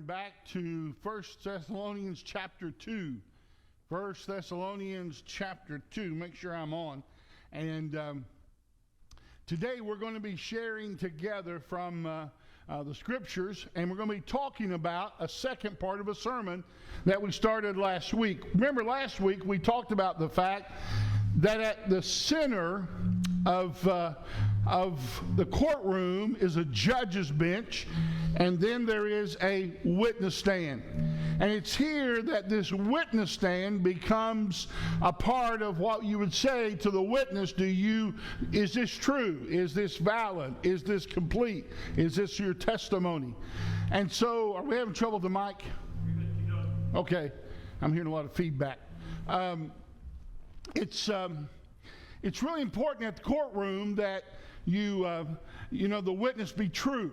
back to 1 Thessalonians chapter 2. 1 Thessalonians chapter 2. Make sure I'm on. And today we're going to be sharing together from the scriptures, and we're going to be talking about a second part of a sermon that we started last week. Remember, last week we talked about the fact that at the center of the courtroom is a judge's bench, and then there is a witness stand. And it's here that this witness stand becomes a part of what you would say to the witness. Is this true? Is this valid? Is this complete? Is this your testimony? And so, are we having trouble with the mic? Okay, I'm hearing a lot of feedback. It's really important at the courtroom that the witness be true.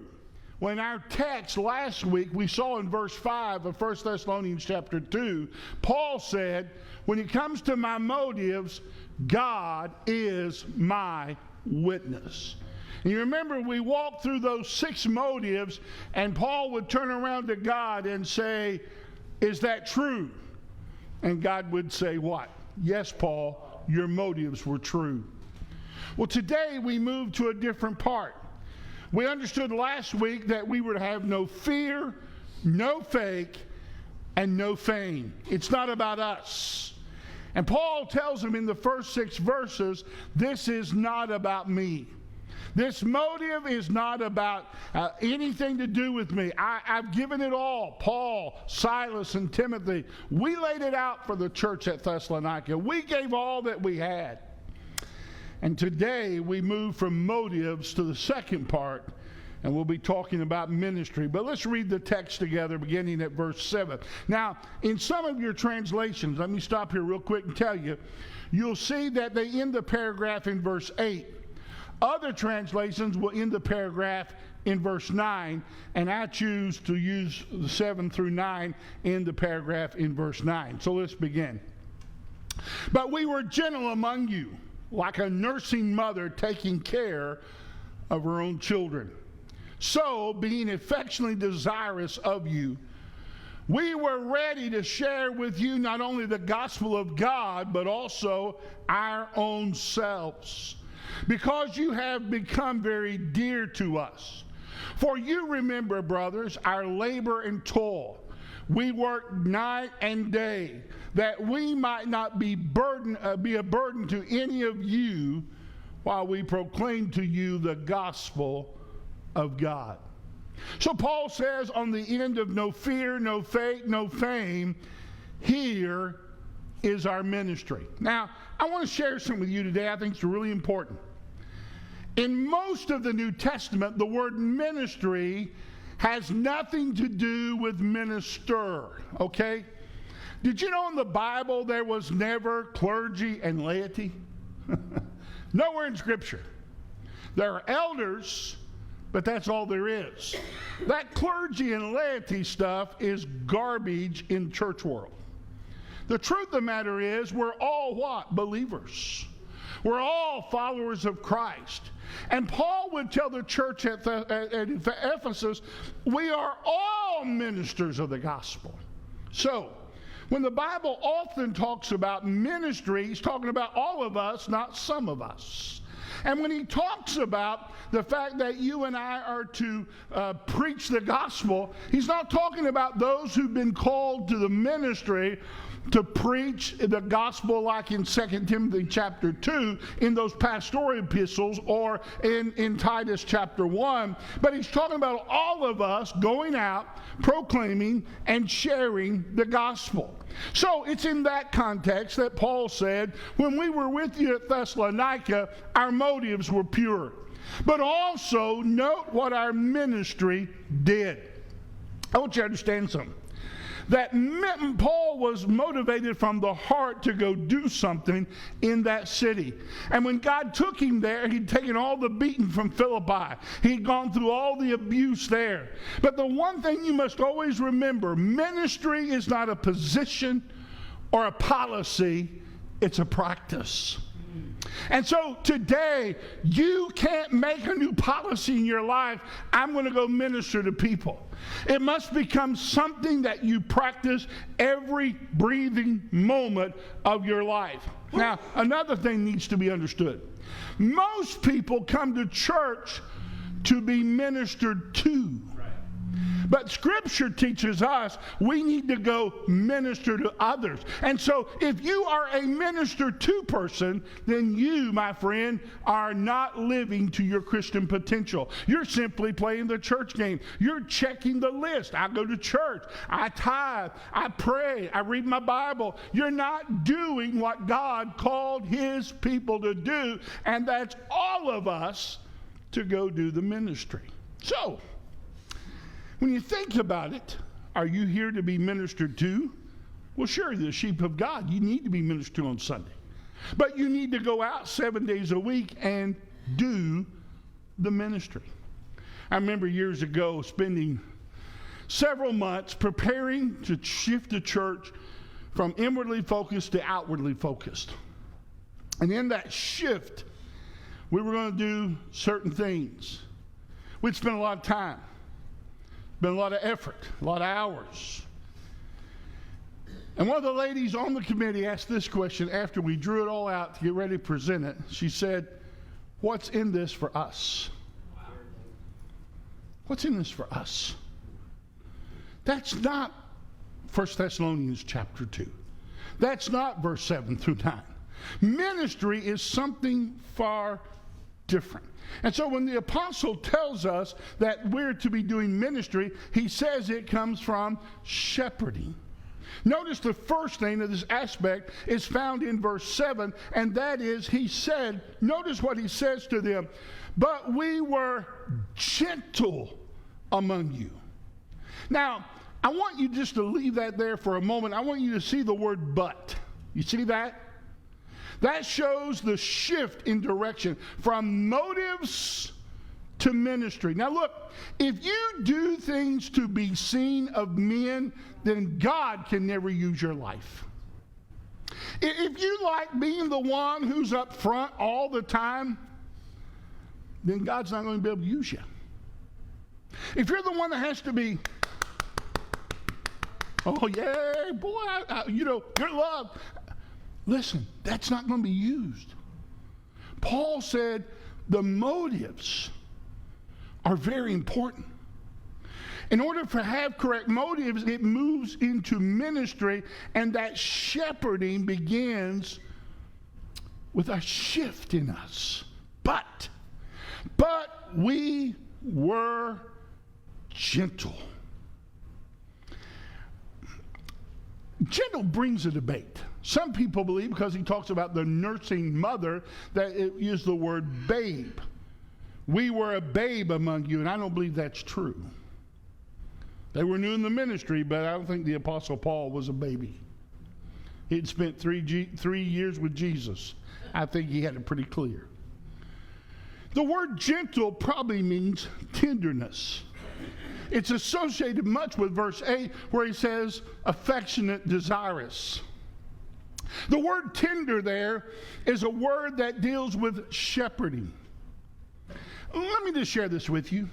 Well, in our text last week, we saw in verse 5 of 1 Thessalonians chapter 2, Paul said, when it comes to my motives, God is my witness. And you remember we walked through those 6 motives, and Paul would turn around to God and say, is that true? And God would say what? Yes, Paul, your motives were true. Well, today we move to a different part. We understood last week that we were to have no fear, no fake, and no fame. It's not about us. And Paul tells them in the first 6 verses, this is not about me. This motive is not about anything to do with me. I've given it all. Paul, Silas, and Timothy, we laid it out for the church at Thessalonica. We gave all that we had. And today we move from motives to the second part, and we'll be talking about ministry. But let's read the text together beginning at verse 7. Now, in some of your translations, let me stop here real quick and tell you, you'll see that they end the paragraph in verse 8. Other translations will end the paragraph in verse 9, and I choose to use the 7 through 9 in the paragraph in verse 9. So let's begin. But we were gentle among you, like a nursing mother taking care of her own children. So, being affectionately desirous of you, we were ready to share with you not only the gospel of God, but also our own selves, because you have become very dear to us. For you remember, brothers, our labor and toil. We worked night and day, that we might not be a burden to any of you while we proclaim to you the gospel of God. So Paul says on the end of no fear, no fake, no fame, here is our ministry. Now, I want to share something with you today I think it's really important. In most of the New Testament, the word ministry has nothing to do with minister, okay? Did you know in the Bible there was never clergy and laity? Nowhere in Scripture. There are elders, but that's all there is. That clergy and laity stuff is garbage in church world. The truth of the matter is we're all what? Believers. We're all followers of Christ. And Paul would tell the church at Ephesus, we are all ministers of the gospel. So, when the Bible often talks about ministry, he's talking about all of us, not some of us. And when he talks about the fact that you and I are to preach the gospel, he's not talking about those who've been called to the ministry to preach the gospel like in 2 Timothy chapter 2 in those pastoral epistles or in Titus chapter 1. But he's talking about all of us going out, proclaiming, and sharing the gospel. So it's in that context that Paul said, when we were with you at Thessalonica, our motives were pure. But also note what our ministry did. I want you to understand something. That Paul was motivated from the heart to go do something in that city. And when God took him there, he'd taken all the beating from Philippi. He'd gone through all the abuse there. But the one thing you must always remember, ministry is not a position or a policy, it's a practice. And so today, you can't make a new policy in your life. I'm going to go minister to people. It must become something that you practice every breathing moment of your life. Now, another thing needs to be understood. Most people come to church to be ministered to. But Scripture teaches us we need to go minister to others. And so if you are a minister to person, then you, my friend, are not living to your Christian potential. You're simply playing the church game. You're checking the list. I go to church. I tithe. I pray. I read my Bible. You're not doing what God called His people to do, and that's all of us to go do the ministry. So, when you think about it, are you here to be ministered to? Well, sure, you're the sheep of God. You need to be ministered to on Sunday. But you need to go out 7 days a week and do the ministry. I remember years ago spending several months preparing to shift the church from inwardly focused to outwardly focused. And in that shift, we were going to do certain things. We'd spend a lot of time. Been a lot of effort, a lot of hours. And one of the ladies on the committee asked this question after we drew it all out to get ready to present it. She said, "What's in this for us?" What's in this for us? That's not 1 Thessalonians chapter 2. That's not verse 7 through 9. Ministry is something far different. And so when the apostle tells us that we're to be doing ministry, he says it comes from shepherding. Notice the first thing of this aspect is found in verse 7, and that is, he said, notice what he says to them, "But we were gentle among you." Now, I want you just to leave that there for a moment. I want you to see the word "but." You see that? That shows the shift in direction from motives to ministry. Now look, if you do things to be seen of men, then God can never use your life. If you like being the one who's up front all the time, then God's not going to be able to use you. If you're the one that has to be, "Oh yeah, boy, you're loved." Listen, that's not going to be used. Paul said the motives are very important. In order to have correct motives, it moves into ministry, and that shepherding begins with a shift in us. But we were gentle. Gentle brings a debate. Some people believe, because he talks about the nursing mother, that it used the word babe. We were a babe among you, and I don't believe that's true. They were new in the ministry, but I don't think the Apostle Paul was a baby. He'd spent 3 years with Jesus. I think he had it pretty clear. The word gentle probably means tenderness. It's associated much with verse 8, where he says affectionate, desirous. The word tender there is a word that deals with shepherding. Let me just share this with you.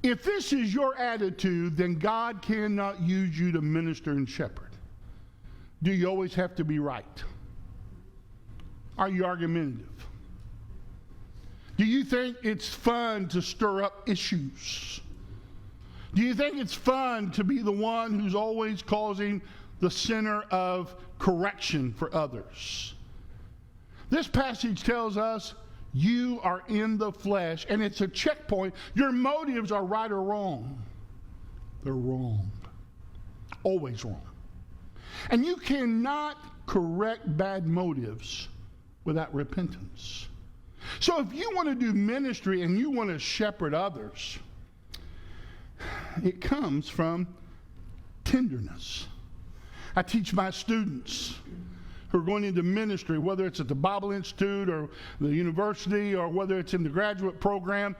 If this is your attitude, then God cannot use you to minister and shepherd. Do you always have to be right? Are you argumentative? Do you think it's fun to stir up issues? Do you think it's fun to be the one who's always causing the center of correction for others? This passage tells us you are in the flesh, and it's a checkpoint. Your motives are right or wrong. They're wrong. Always wrong. And you cannot correct bad motives without repentance. So if you want to do ministry and you want to shepherd others, it comes from tenderness. I teach my students who are going into ministry, whether it's at the Bible Institute or the university or whether it's in the graduate program,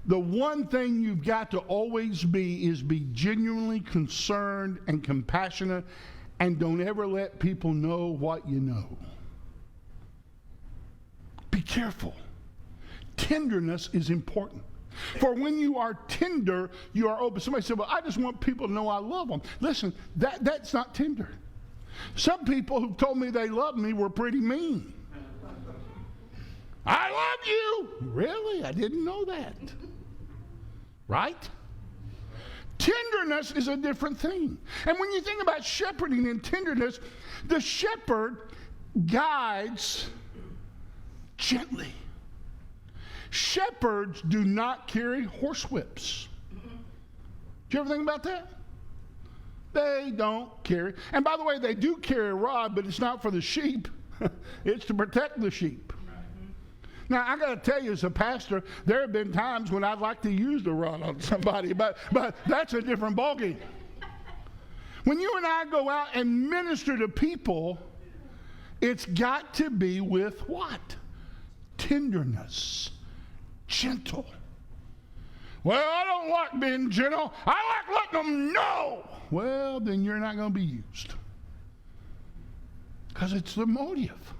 the one thing you've got to always be is be genuinely concerned and compassionate, and don't ever let people know what you know. Be careful. Tenderness is important. For when you are tender, you are open. Somebody said, well, I just want people to know I love them. Listen, that's not tender. Some people who told me they loved me were pretty mean. I love you. Really? I didn't know that. Right? Tenderness is a different thing. And when you think about shepherding and tenderness, the shepherd guides gently. Shepherds do not carry horsewhips. Do you ever think about that? They don't carry. And by the way, they do carry a rod, but it's not for the sheep. It's to protect the sheep. Now, I got to tell you, as a pastor, there have been times when I'd like to use the rod on somebody, but that's a different ballgame. When you and I go out and minister to people, it's got to be with what? Tenderness. Gentle. Well, I don't like being gentle. I like letting them know. Well, then you're not going to be used. Because it's the motive.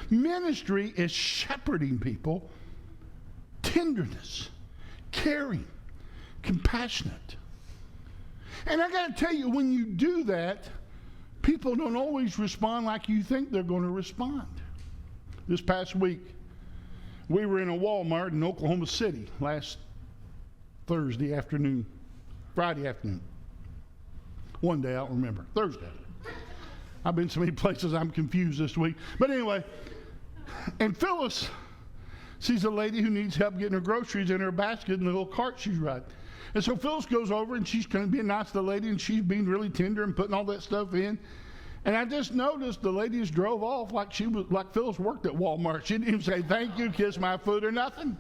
Ministry is shepherding people, tenderness, caring, compassionate. And I got to tell you, when you do that, people don't always respond like you think they're going to respond. This past week, we were in a Walmart in Oklahoma City last Friday afternoon. One day, I don't remember. Thursday. I've been so many places I'm confused this week. But anyway, and Phyllis sees a lady who needs help getting her groceries in her basket in the little cart she's riding. And so Phyllis goes over and she's going to be nice to the lady, and she's being really tender and putting all that stuff in. And I just noticed the lady just drove off like Phyllis worked at Walmart. She didn't even say thank you, kiss my foot, or nothing.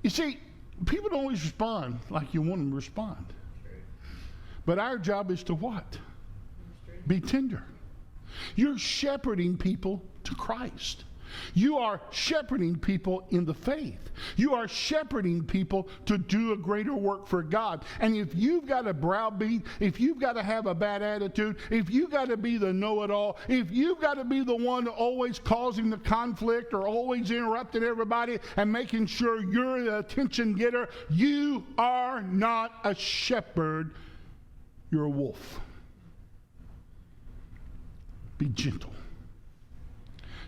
You see, people don't always respond like you want them to respond. But our job is to what? Be tender. You're shepherding people to Christ. You are shepherding people in the faith. You are shepherding people to do a greater work for God. And if you've got a browbeat, if you've got to have a bad attitude, if you've got to be the know-it-all, if you've got to be the one always causing the conflict or always interrupting everybody and making sure you're the attention getter, you are not a shepherd. You're a wolf. Be gentle.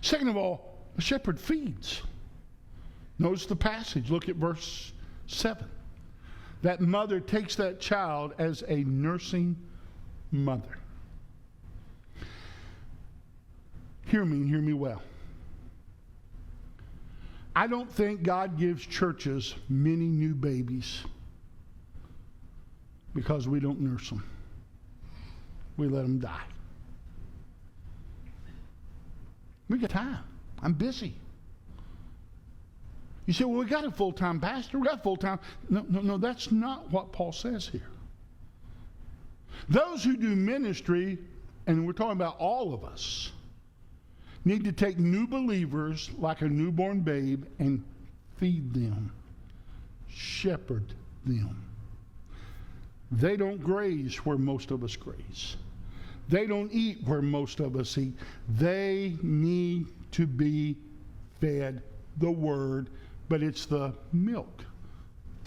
Second of all, a shepherd feeds. Notice the passage. Look at verse 7. That mother takes that child as a nursing mother. Hear me and hear me well. I don't think God gives churches many new babies because we don't nurse them. We let them die. We got time. I'm busy. You say, well, we got a full-time pastor. We got full-time. No, that's not what Paul says here. Those who do ministry, and we're talking about all of us, need to take new believers like a newborn babe and feed them, shepherd them. They don't graze where most of us graze. They don't eat where most of us eat. They need to be fed the Word, but it's the milk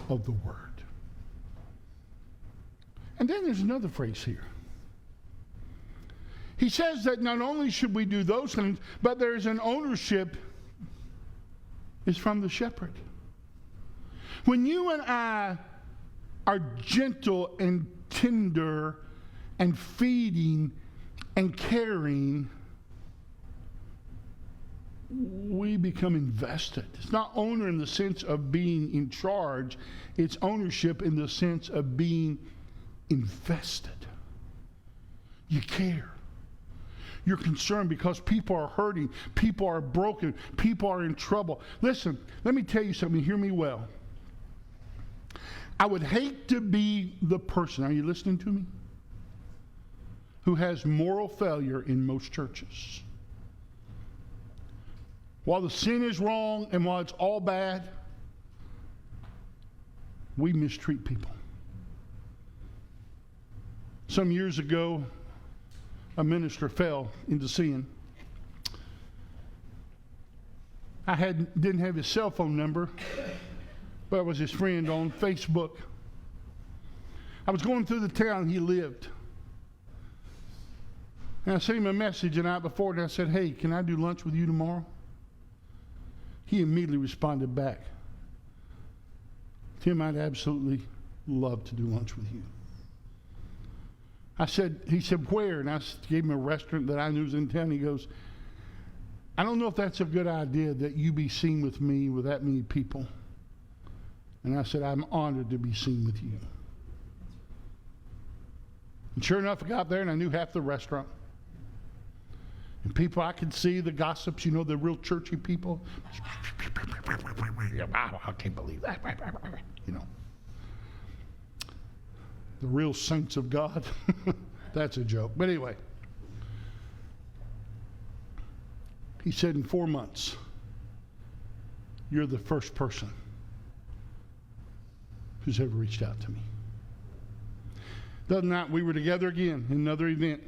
of the Word. And then there's another phrase here. He says that not only should we do those things, but there's an ownership is from the shepherd. When you and I are gentle and tender and feeding and caring, we become invested. It's not owner in the sense of being in charge. It's ownership in the sense of being invested. You care. You're concerned because people are hurting. People are broken. People are in trouble. Listen, let me tell you something. Hear me well. I would hate to be the person, are you listening to me? Who has moral failure in most churches. While the sin is wrong and while it's all bad, we mistreat people. Some years ago, a minister fell into sin. didn't have his cell phone number, but I was his friend on Facebook. I was going through the town he lived. And I sent him a message the night before, and I said, hey, can I do lunch with you tomorrow? He immediately responded back, Tim, I'd absolutely love to do lunch with you. He said, where? And I gave him a restaurant that I knew was in town. He goes, I don't know if that's a good idea that you be seen with me with that many people. And I said, I'm honored to be seen with you. And sure enough, I got there and I knew half the restaurant. And people, I could see the gossips, the real churchy people. Wow, I can't believe that. The real saints of God. That's a joke. But anyway, he said, in 4 months, you're the first person who's ever reached out to me. The other night, we were together again in another event.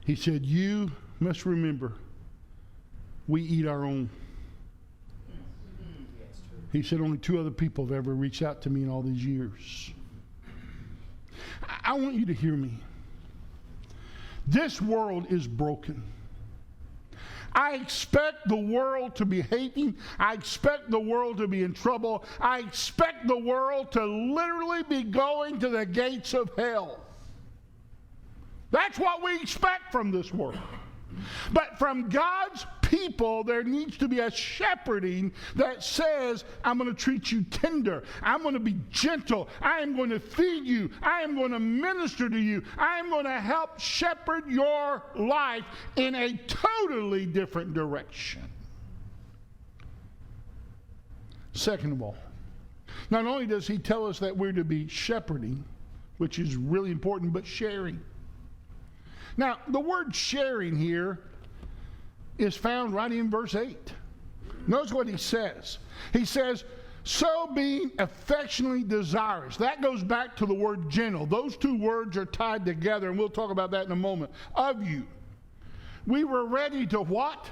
He said, you must remember, we eat our own. He said, only 2 other people have ever reached out to me in all these years. I want you to hear me. This world is broken. I expect the world to be hating. I expect the world to be in trouble. I expect the world to literally be going to the gates of hell. That's what we expect from this world. But from God's people, there needs to be a shepherding that says, I'm going to treat you tender. I'm going to be gentle. I am going to feed you. I am going to minister to you. I am going to help shepherd your life in a totally different direction. Second of all, not only does he tell us that we're to be shepherding, which is really important, but sharing. Now, the word sharing here is found right in verse 8. Notice what he says. He says, so being affectionately desirous. That goes back to the word gentle. Those 2 words are tied together, and we'll talk about that in a moment. Of you. We were ready to what?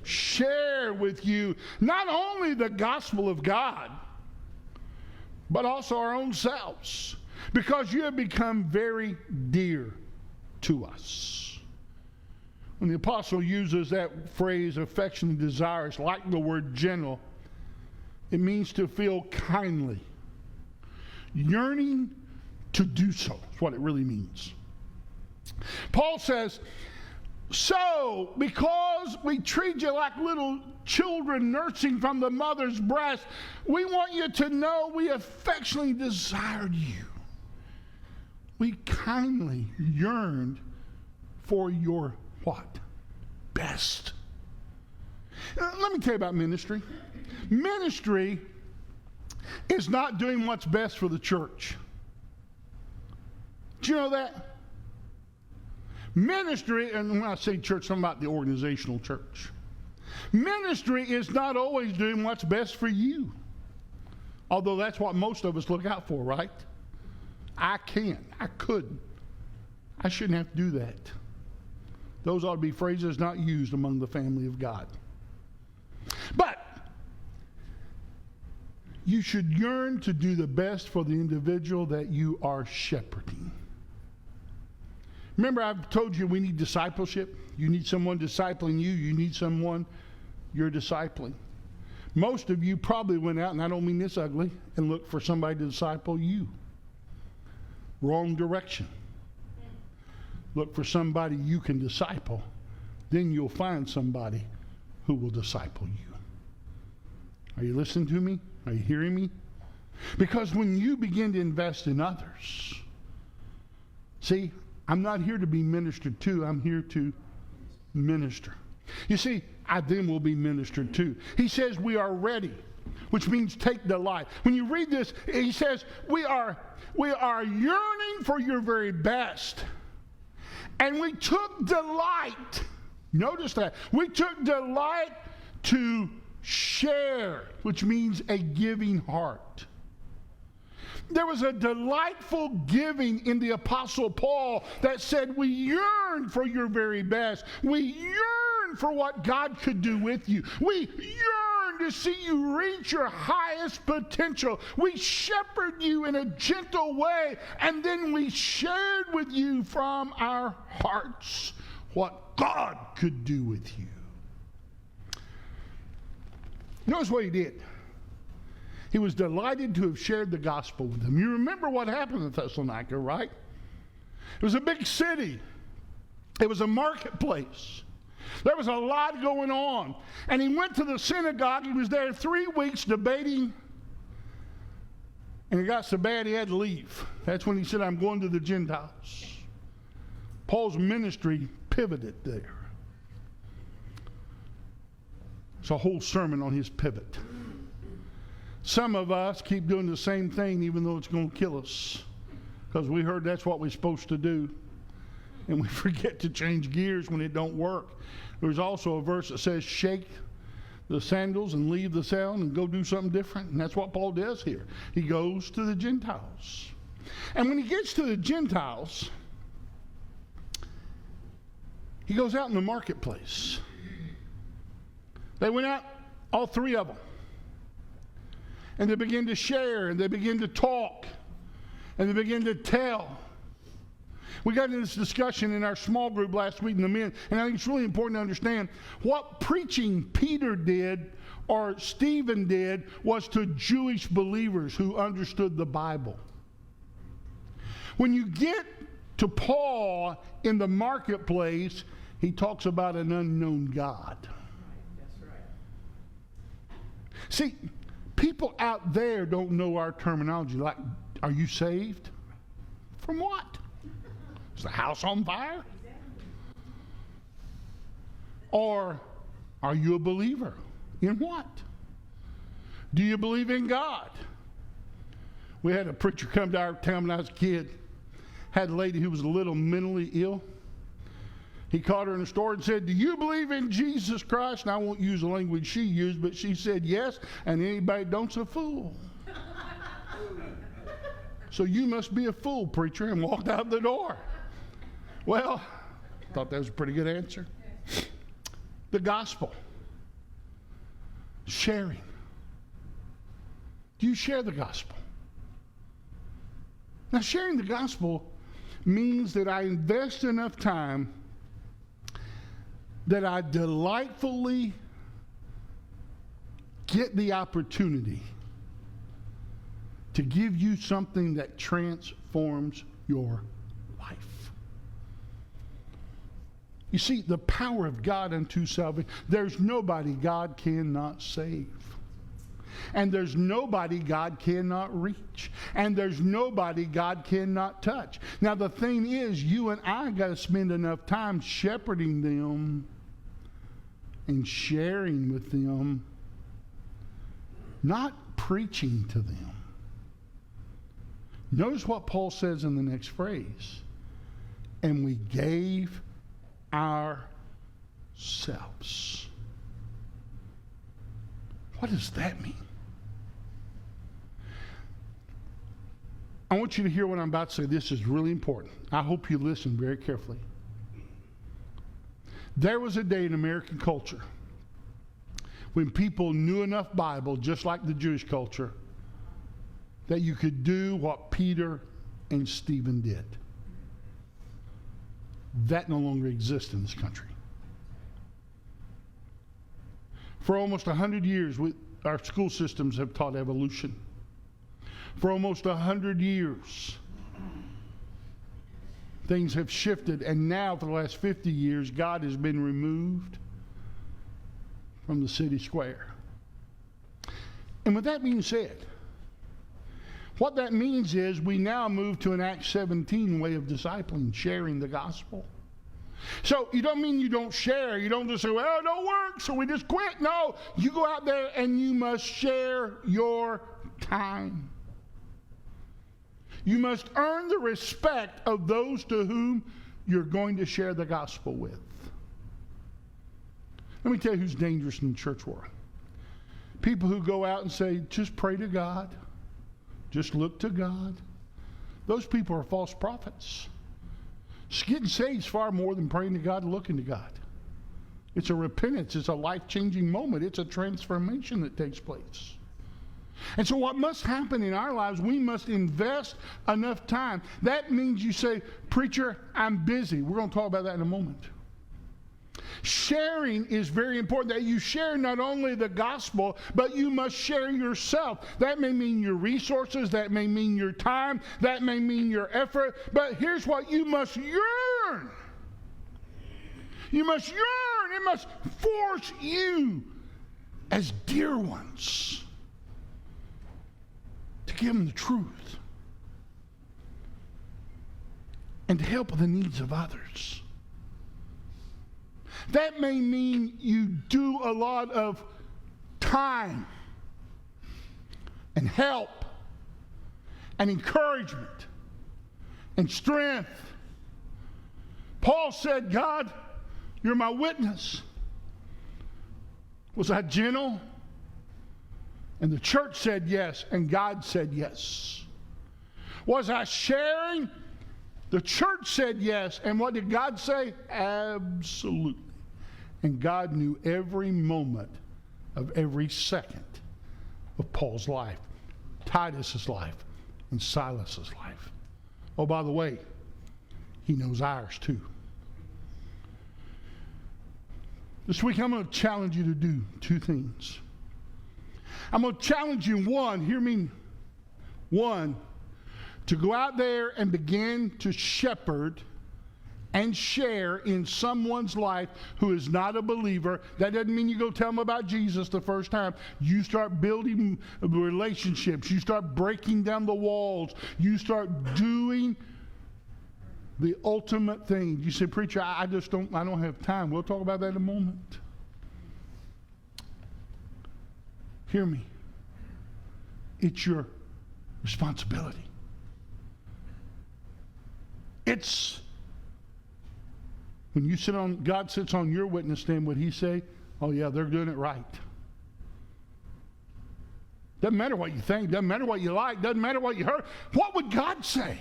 Share with you not only the gospel of God, but also our own selves. Because you have become very dear to us. When the apostle uses that phrase, affectionately desirous, like the word gentle, it means to feel kindly, yearning to do so. That's what it really means. Paul says, so because we treat you like little children nursing from the mother's breast, we want you to know we affectionately desired you. We kindly yearned for your what? Best. Let me tell you about ministry. Ministry is not doing what's best for the church. Do you know that? Ministry, and when I say church, I'm talking about the organizational church. Ministry is not always doing what's best for you. Although that's what most of us look out for, right? I couldn't. I shouldn't have to do that. Those ought to be phrases not used among the family of God. But you should yearn to do the best for the individual that you are shepherding. Remember, I've told you we need discipleship. You need someone discipling you. You need someone you're discipling. Most of you probably went out, and I don't mean this ugly, and looked for somebody to disciple you. Wrong direction. Look for somebody you can disciple. Then you'll find somebody who will disciple you. Are you listening to me? Are you hearing me? Because when you begin to invest in others, see, I'm not here to be ministered to. I'm here to minister. You see, I then will be ministered to. He says we are ready, which means take delight. When you read this, he says we are yearning for your very best. And we took delight. Notice that. We took delight to share, which means a giving heart. There was a delightful giving in the Apostle Paul that said we yearn for your very best. We yearn yearn for what God could do with you. We yearn to see you reach your highest potential. We shepherd you in a gentle way, and then we shared with you from our hearts what God could do with you. Notice what he did. He was delighted to have shared the gospel with them. You remember what happened in Thessalonica, right? It was a big city. It was a marketplace. There was a lot going on. And he went to the synagogue. He was there 3 weeks debating. And it got so bad he had to leave. That's when he said, I'm going to the Gentiles. Paul's ministry pivoted there. It's a whole sermon on his pivot. Some of us keep doing the same thing even though it's going to kill us, because we heard that's what we're supposed to do, and we forget to change gears when it don't work. There's also a verse that says shake the sandals and leave the sound and go do something different, and that's what Paul does here. He goes to the Gentiles, and when he gets to the Gentiles, he goes out in the marketplace. They went out, all three of them. And they begin to share, and they begin to talk, and they begin to tell. We got into this discussion in our small group last week in the men, and I think it's really important to understand what preaching Peter did or Stephen did was to Jewish believers who understood the Bible. When you get to Paul in the marketplace, he talks about an unknown God. That's right. See, people out there don't know our terminology. Like, are you saved? From what? Is the house on fire? Or are you a believer? In what? Do you believe in God? We had a preacher come to our town when I was a kid. Had a lady who was a little mentally ill. He caught her in the store and said, do you believe in Jesus Christ? And I won't use the language she used, but she said yes, and anybody don't's a fool. So you must be a fool, preacher, and walked out the door. Well, I thought that was a pretty good answer. The gospel. Sharing. Do you share the gospel? Now, sharing the gospel means that I invest enough time that I delightfully get the opportunity to give you something that transforms your life. You see, the power of God unto salvation, there's nobody God cannot save. And there's nobody God cannot reach. And there's nobody God cannot touch. Now the thing is, you and I got to spend enough time shepherding them and sharing with them, not preaching to them. Notice what Paul says in the next phrase. And we gave ourselves. What does that mean? I want you to hear what I'm about to say. This is really important. I hope you listen very carefully. There was a day in American culture when people knew enough Bible, just like the Jewish culture, that you could do what Peter and Stephen did. That no longer exists in this country. For almost 100 years, our school systems have taught evolution. For almost 100 years, things have shifted, and now for the last 50 years, God has been removed from the city square. And with that being said, what that means is we now move to an Acts 17 way of discipling, sharing the gospel. So you don't mean you don't share. You don't just say, well, it don't work, so we just quit. No, you go out there and you must share your time. You must earn the respect of those to whom you're going to share the gospel with. Let me tell you who's dangerous in the church world. People who go out and say, just pray to God. Just look to God. Those people are false prophets. Getting saved is far more than praying to God and looking to God. It's a repentance. It's a life-changing moment. It's a transformation that takes place. And so what must happen in our lives, we must invest enough time. That means you say, preacher, I'm busy. We're going to talk about that in a moment. Sharing is very important, that you share not only the gospel, but you must share yourself. That may mean your resources, that may mean your time, that may mean your effort, but here's what you must yearn. You must yearn. It must force you as dear ones to give them the truth and to help with the needs of others. That may mean you do a lot of time and help and encouragement and strength. Paul said, God, you're my witness. Was I gentle? And the church said yes, and God said yes. Was I sharing? The church said yes, and what did God say? Absolutely. And God knew every moment of every second of Paul's life, Titus's life, and Silas's life. Oh, by the way, he knows ours too. This week I'm going to challenge you to do two things. I'm going to challenge you, hear me, to go out there and begin to shepherd and share in someone's life who is not a believer. That doesn't mean you go tell them about Jesus the first time. You start building relationships. You start breaking down the walls. You start doing the ultimate thing. You say, preacher, I don't have time. We'll talk about that in a moment. Hear me. It's your responsibility. It's when you God sits on your witness stand, would he say, oh yeah, they're doing it right. Doesn't matter what you think, doesn't matter what you like, doesn't matter what you heard. What would God say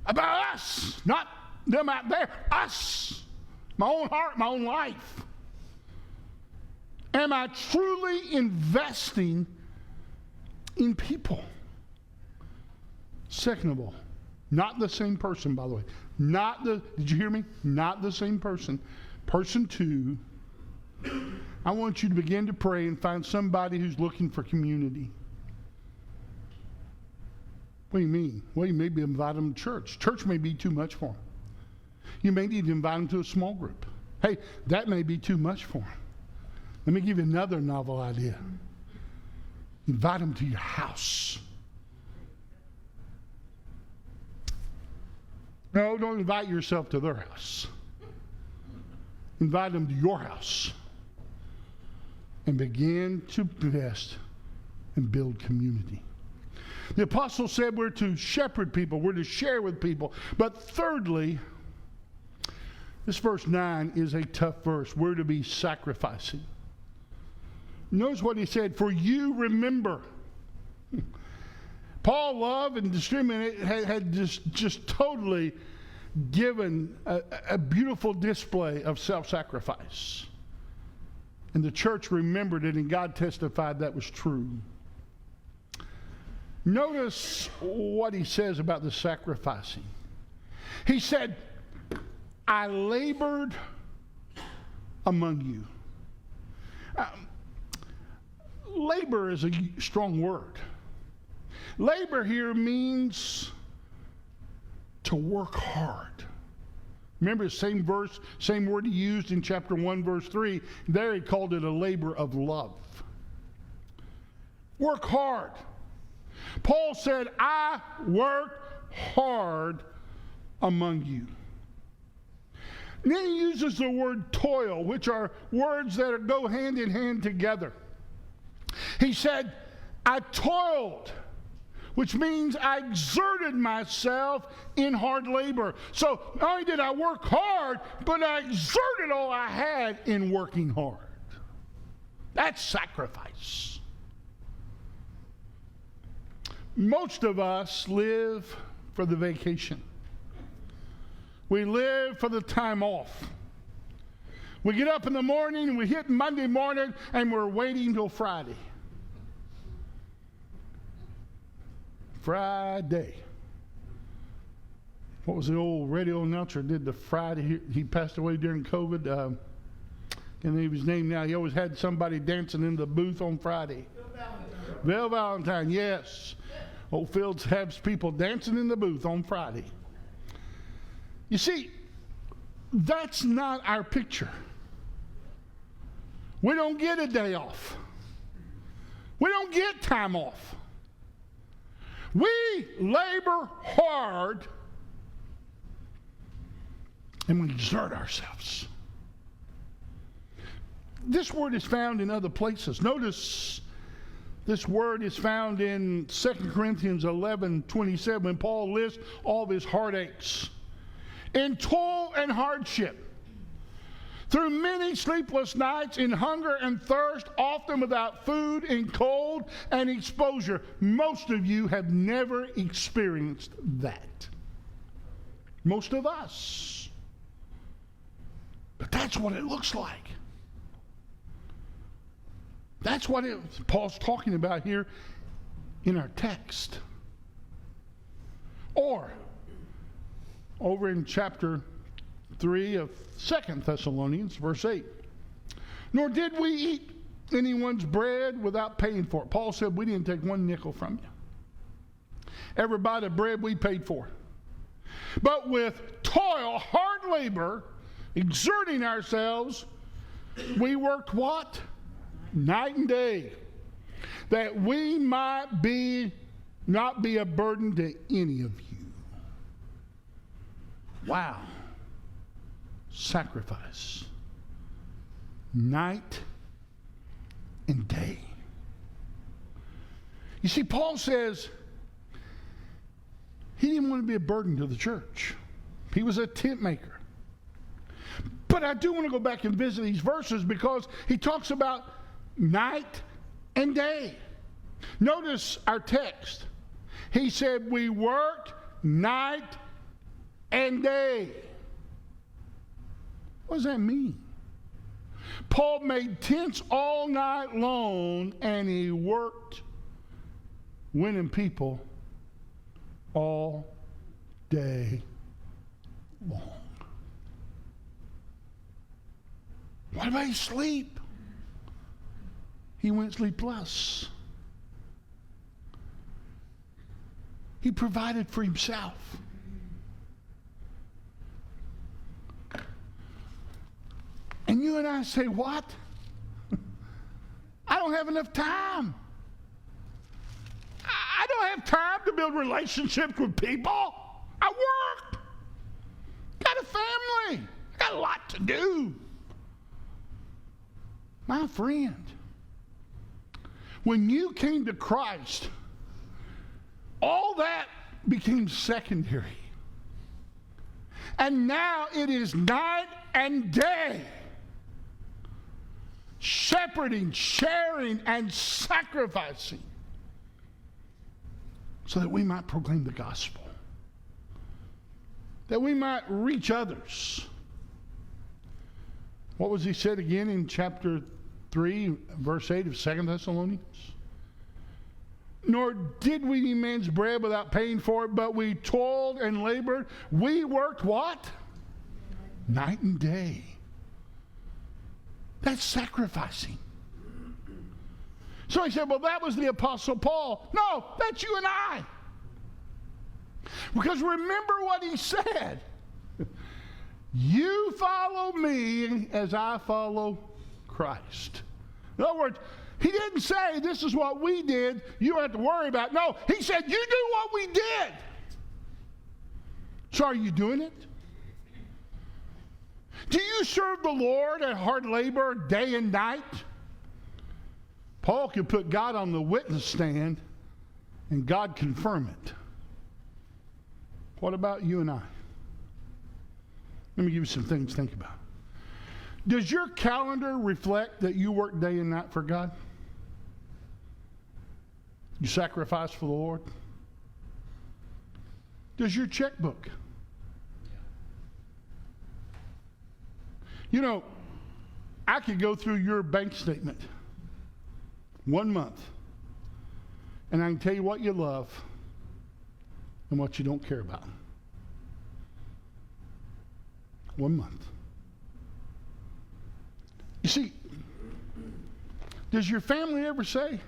about us? Not them out there, us. My own heart, my own life. Am I truly investing in people? Second of all, not the same person, by the way. Did you hear me? Not the same person. Person two, I want you to begin to pray and find somebody who's looking for community. What do you mean? Well, you maybe invite them to church. Church may be too much for them. You may need to invite them to a small group. Hey, that may be too much for them. Let me give you another novel idea. Invite them to your house. No, don't invite yourself to their house. Invite them to your house. And begin to invest and build community. The apostle said we're to shepherd people, we're to share with people. But thirdly, this verse 9 is a tough verse. We're to be sacrificing. Notice what he said, for you remember. Paul loved and discriminated, had just totally given a beautiful display of self-sacrifice. And the church remembered it, and God testified that was true. Notice what he says about the sacrificing. He said, I labored among you. Labor is a strong word. Labor here means to work hard. Remember the same verse, same word he used in chapter 1, verse 3. There he called it a labor of love. Work hard. Paul said, I worked hard among you. And then he uses the word toil, which are words that go hand in hand together. He said, I toiled, which means I exerted myself in hard labor. So not only did I work hard, but I exerted all I had in working hard. That's sacrifice. Most of us live for the vacation. We live for the time off. We get up in the morning and we hit Monday morning and we're waiting till Friday. Friday. What was the old radio announcer did the Friday? He passed away during COVID. And he was named now. He always had somebody dancing in the booth on Friday. Bill Valentine, yes. Old Fields has people dancing in the booth on Friday. You see, that's not our picture. We don't get a day off. We don't get time off. We labor hard and we exert ourselves. This word is found in other places. Notice this word is found in 2 Corinthians 11:27 when Paul lists all of his heartaches. In toil and hardship, through many sleepless nights, in hunger and thirst, often without food, in cold and exposure. Most of you have never experienced that. Most of us. But that's what it looks like. That's what Paul's talking about here in our text. Or, over in chapter 3 of 2 Thessalonians, verse 8. Nor did we eat anyone's bread without paying for it. Paul said we didn't take one nickel from you. Every bite of bread we paid for. But with toil, hard labor, exerting ourselves, we worked what? Night and day, that we might not be a burden to any of you. Wow. Sacrifice. Night and day. You see, Paul says he didn't want to be a burden to the church. He was a tent maker. But I do want to go back and visit these verses because he talks about night and day. Notice our text. He said we worked night and day. What does that mean? Paul made tents all night long and he worked winning people all day long. What about his sleep? He went sleepless. He provided for himself. And you and I say, what? I don't have enough time. I don't have time to build relationships with people. I work. Got a family. Got a lot to do. My friend, when you came to Christ, all that became secondary. And now it is night and day. Shepherding, sharing, and sacrificing so that we might proclaim the gospel. That we might reach others. What was he said again in chapter 3, verse 8 of 2 Thessalonians? Nor did we eat man's bread without paying for it, but we toiled and labored. We worked what? Night and day. That's sacrificing. So he said, well, that was the Apostle Paul. No, that's you and I. Because remember what he said. You follow me as I follow Christ. In other words, he didn't say this is what we did, you don't have to worry about it. No, he said you do what we did. So are you doing it? Do you serve the Lord at hard labor day and night? Paul could put God on the witness stand and God confirm it. What about you and I? Let me give you some things to think about. Does your calendar reflect that you work day and night for God? You sacrifice for the Lord? Does your checkbook? You know, I could go through your bank statement 1 month, and I can tell you what you love and what you don't care about. 1 month. You see, does your family ever say,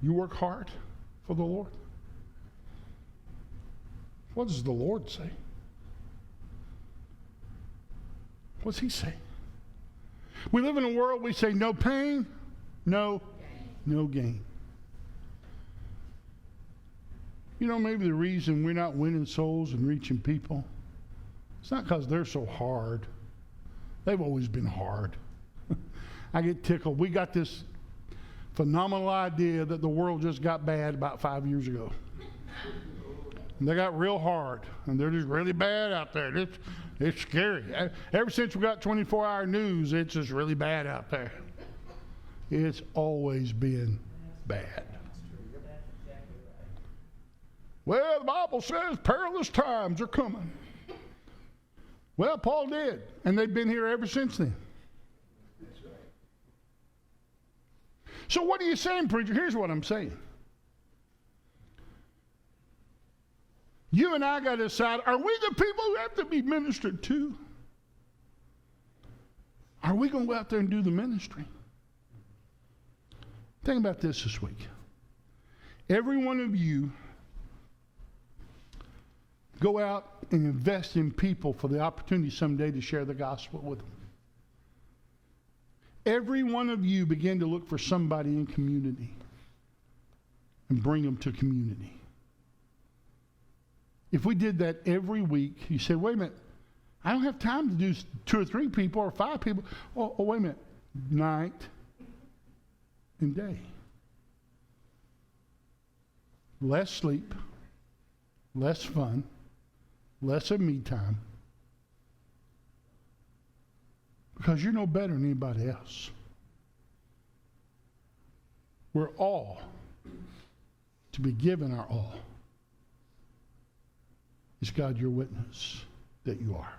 you work hard for the Lord? What does the Lord say? What's he say? We live in a world we say no pain, no gain. You know, maybe the reason we're not winning souls and reaching people, it's not because they're so hard. They've always been hard. I get tickled. We got this phenomenal idea that the world just got bad about 5 years ago. And they got real hard, and they're just really bad out there. It's scary. Ever since we got 24-hour news, it's just really bad out there. It's always been bad. Well, the Bible says perilous times are coming. Well, Paul did, and they've been here ever since then. So what are you saying, preacher? Here's what I'm saying. You and I got to decide, are we the people who have to be ministered to? Are we going to go out there and do the ministry? Think about this week. Every one of you go out and invest in people for the opportunity someday to share the gospel with them. Every one of you begin to look for somebody in community and bring them to community. If we did that every week, you say, wait a minute, I don't have time to do 2 or 3 people or 5 people. Oh, wait a minute, night and day. Less sleep, less fun, less of me time. Because you're no better than anybody else. We're all to be given our all. Is God your witness that you are?